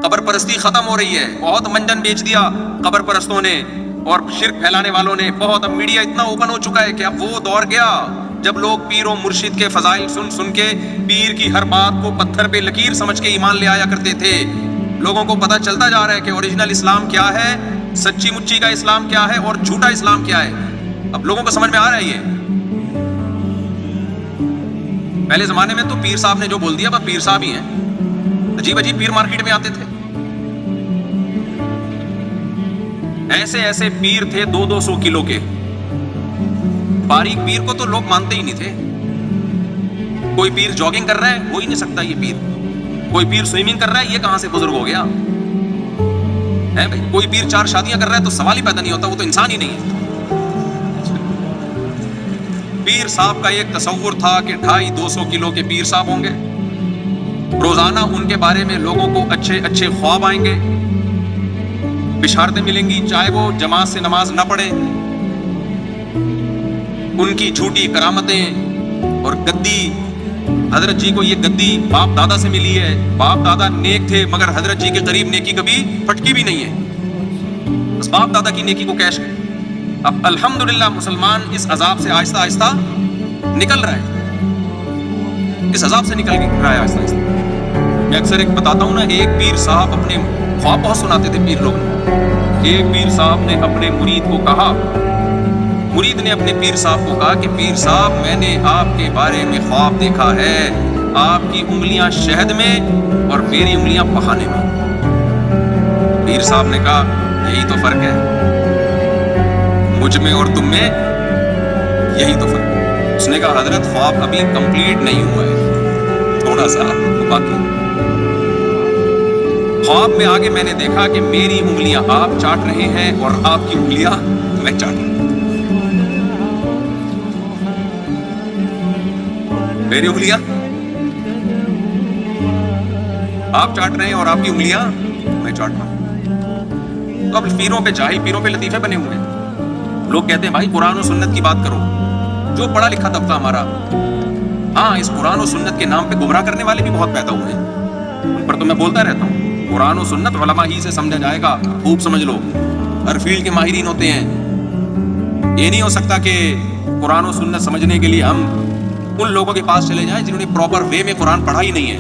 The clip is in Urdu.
قبر پرستی ختم ہو رہی ہے، بہت منجن بیچ دیا قبر پرستوں نے اور شرک پھیلانے والوں نے بہت. اب میڈیا اتنا اوپن ہو چکا ہے کہ اب وہ دور گیا جب لوگ پیر و مرشد کے فضائل سن سن کے پیر کی ہر بات کو پتھر پہ لکیر سمجھ کے ایمان لے آیا کرتے تھے. لوگوں کو پتہ چلتا جا رہا ہے کہ اوریجنل اسلام کیا ہے، سچی مچی کا اسلام کیا ہے اور جھوٹا اسلام کیا ہے. اب لوگوں کو سمجھ میں آ رہا ہے یہ. پہلے زمانے میں تو پیر صاحب نے جو بول دیا بس پیر صاحب ہی ہیں. عجیب عجیب پیر مارکیٹ میں آتے تھے، ایسے ایسے پیر تھے 200 کلو کے. باریک پیر کو تو لوگ مانتے ہی نہیں تھے. کوئی پیر جاگنگ کر رہا ہے، ہو ہی نہیں سکتا یہ پیر. کوئی پیر سوئمنگ کر رہا ہے، یہ کہاں سے بزرگ ہو گیا ہے بھائی. کوئی پیر 4 شادیاں کر رہا ہے تو سوال ہی پیدا نہیں ہوتا، وہ تو انسان ہی نہیں ہے. پیر صاحب کا ایک تصور تھا کہ 250 کلو کے پیر صاحب ہوں گے. روزانہ ان کے بارے میں لوگوں کو اچھے اچھے خواب آئیں گے، بشارتیں ملیں گی، چاہے وہ جماعت سے نماز نہ پڑھیں. ان کی جھوٹی کرامتیں اور گدی. حضرت جی کو یہ گدی باپ دادا سے ملی ہے. باپ دادا نیک تھے مگر حضرت جی کے قریب نیکی کبھی پھٹکی بھی نہیں ہے، بس باپ دادا کی نیکی کو کیش کر. اب الحمدللہ مسلمان اس عذاب سے آہستہ آہستہ نکل رہا ہے، اس عذاب سے نکل رہا ہے آہستہ آہستہ. میں اکثر ایک بتاتا ہوں نا، ایک پیر صاحب اپنے خواب بہت سناتے تھے پیر لوگ. ایک پیر صاحب نے اپنے مرید کو کہا، مرید نے اپنے پیر صاحب کو کہا کہ پیر صاحب میں نے آپ کے بارے میں خواب دیکھا ہے، آپ کی انگلیاں شہد میں اور میری انگلیاں پخانے میں. پیر صاحب نے کہا یہی تو فرق ہے، مجھ میں اور تم میں یہی تو فرق ہے. اس نے کہا حضرت خواب ابھی کمپلیٹ نہیں ہوا ہے، تھوڑا سا باقی. خواب میں آگے میں نے دیکھا کہ میری انگلیاں آپ چاٹ رہے ہیں اور آپ کی انگلیاں میں چاٹ رہا ہوں. میری انگلیاں آپ چاٹ رہے ہیں اور آپ کی انگلیاں میں چاٹ رہا ہوں. تو اب پیروں پہ جاہل، پیروں پہ لطیفے بنے ہوئے ہیں. لوگ کہتے ہیں بھائی قرآن و سنت کی بات کرو. جو پڑھا لکھا طبقہ ہمارا، ہاں اس قرآن و سنت کے نام پہ گمراہ کرنے والے بھی بہت پیدا ہوئے ہیں، ان پر تو میں بولتا رہتا ہوں. قرآن و سنت علماء ہی سے سمجھا جائے گا، خوب سمجھ لو. ہر فیلڈ کے ماہرین ہوتے ہیں. یہ نہیں ہو سکتا کہ قرآن و سنت سمجھنے کے لیے ہم ان لوگوں کے پاس چلے جائیں جنہوں نے پراپر وے میں قرآن پڑھا ہی نہیں ہے.